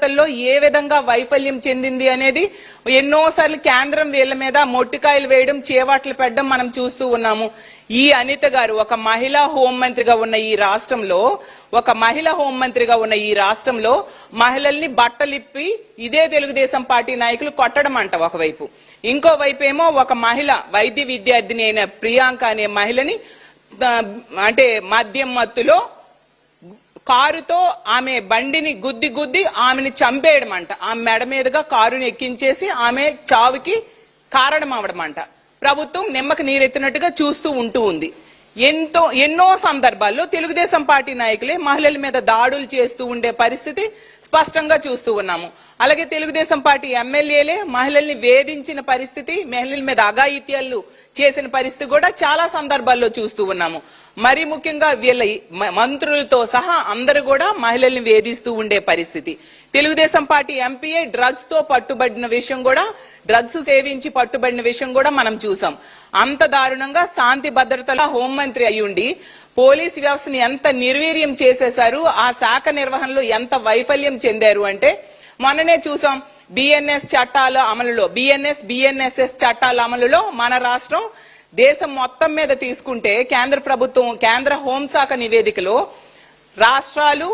బాధ్యతల్లో ఏ విధంగా వైఫల్యం చెందింది అనేది ఎన్నోసార్లు కేంద్రం వీళ్ళ మీద మొట్టికాయలు వేయడం, చేవాట్లు పెట్టడం మనం చూస్తూ ఉన్నాము. ఈ అనిత గారు ఒక మహిళా హోంమంత్రిగా ఉన్న ఈ రాష్ట్రంలో మహిళల్ని బట్టలిప్పి ఇదే తెలుగుదేశం పార్టీ నాయకులు కొట్టడం అంట ఒకవైపు. ఇంకోవైపు ఏమో ఒక మహిళ వైద్య విద్యార్థిని అయిన ప్రియాంక అనే మహిళని అంటే మద్యం మత్తులో కారుతో ఆమె బండిని గుద్ది ఆమెని చంపేయడం అంట. ఆమె మెడ మీదుగా కారుని ఎక్కించేసి ఆమె చావుకి కారణం అవడమంట. ప్రభుత్వం నిమ్మకి నీరెత్తినట్టుగా చూస్తూ ఉంది. ఎన్నో సందర్భాల్లో తెలుగుదేశం పార్టీ నాయకులే మహిళల మీద దాడులు చేస్తూ ఉండే పరిస్థితి స్పష్టంగా చూస్తూ ఉన్నాము. అలాగే తెలుగుదేశం పార్టీ ఎమ్మెల్యేలే మహిళల్ని వేధించిన పరిస్థితి, మహిళల మీద అఘాయిత్యాలు చేసిన పరిస్థితి కూడా చాలా సందర్భాల్లో చూస్తూ ఉన్నాము. మరి ముఖ్యంగా వీళ్ళ మంత్రులతో సహా అందరూ కూడా మహిళల్ని వేధిస్తూ ఉండే పరిస్థితి. తెలుగుదేశం పార్టీ ఎంపీఏ డ్రగ్స్ సేవించి పట్టుబడిన విషయం కూడా మనం చూసాం. అంత దారుణంగా శాంతి భద్రతల హోంమంత్రి అయ్యుండి పోలీస్ వ్యవస్థని ఎంత నిర్వీర్యం చేసేశారు, ఆ శాఖ నిర్వహణలో ఎంత వైఫల్యం చెందారు అంటే మొన్ననే చూసాం. బిఎన్ఎస్ చట్టాల అమలులో బిఎన్ఎస్ఎస్ చట్టాల అమలులో మన రాష్ట్రం దేశం మొత్తం మీద తీసుకుంటే కేంద్ర హోంశాఖ నివేదికలో రాష్ట్రాలు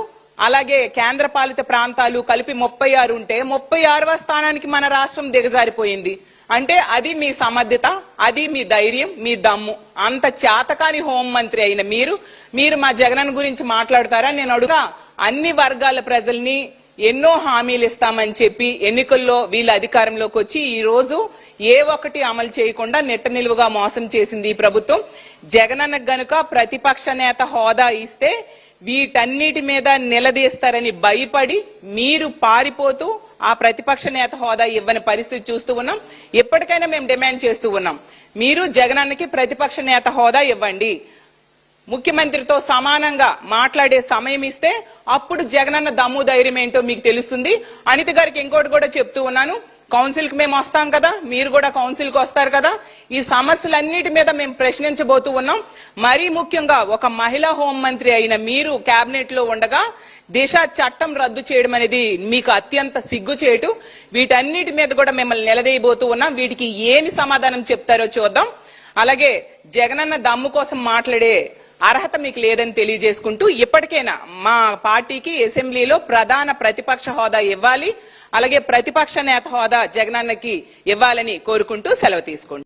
అలాగే కేంద్ర పాలిత ప్రాంతాలు కలిపి 36 ఉంటే 36వ స్థానానికి మన రాష్ట్రం దిగజారిపోయింది. అంటే అది మీ సమర్థత, అది మీ ధైర్యం, మీ దమ్ము. అంత చేతకాని హోంమంత్రి అయిన మీరు మా జగనన్న గురించి మాట్లాడతారా? నేను అడుగా అన్ని వర్గాల ప్రజల్ని ఎన్నో హామీలు ఇస్తామని చెప్పి ఎన్నికల్లో వీళ్ళ అధికారంలోకి వచ్చి ఈ రోజు ఏ ఒక్కటి అమలు చేయకుండా నెట్ట నిలువుగా మోసం చేసింది ఈ ప్రభుత్వం. జగనన్నకు గనుక ప్రతిపక్ష నేత హోదా ఇస్తే వీటన్నిటి మీద నిలదీస్తారని భయపడి మీరు పారిపోతూ ఆ ప్రతిపక్ష నేత హోదా ఇవ్వని పరిస్థితి చూస్తూ ఉన్నాం. ఎప్పటికైనా మేము డిమాండ్ చేస్తూ ఉన్నాం, మీరు జగనన్నకి ప్రతిపక్ష నేత హోదా ఇవ్వండి. ముఖ్యమంత్రితో సమానంగా మాట్లాడే సమయం ఇస్తే అప్పుడు జగనన్న దమ్ము ధైర్యం ఏంటో మీకు తెలుస్తుంది. అనిత గారికి ఇంకోటి కూడా చెప్తూ ఉన్నాను, కౌన్సిల్ కి మేము వస్తాం కదా, మీరు కూడా కౌన్సిల్ కి వస్తారు కదా, ఈ సమస్యలన్నిటి మీద మేము ప్రశ్నించబోతూ ఉన్నాం. మరీ ముఖ్యంగా ఒక మహిళా హోంమంత్రి అయిన మీరు కేబినెట్ లో ఉండగా దిశ చట్టం రద్దు చేయడం అనేది మీకు అత్యంత సిగ్గుచేటు. వీటన్నిటి మీద కూడా మిమ్మల్ని నిలదీయబోతూ ఉన్నాం. వీటికి ఏమి సమాధానం చెప్తారో చూద్దాం. అలాగే జగనన్న దమ్ము కోసం మాట్లాడే అర్హత మీకు లేదని తెలియజేసుకుంటూ ఇప్పటికైనా మా పార్టీకి అసెంబ్లీలో ప్రధాన ప్రతిపక్ష హోదా ఇవ్వాలి, అలాగే ప్రతిపక్ష నేత హోదా జగనన్నకి ఇవ్వాలని కోరుకుంటూ సెలవు తీసుకుంటాం.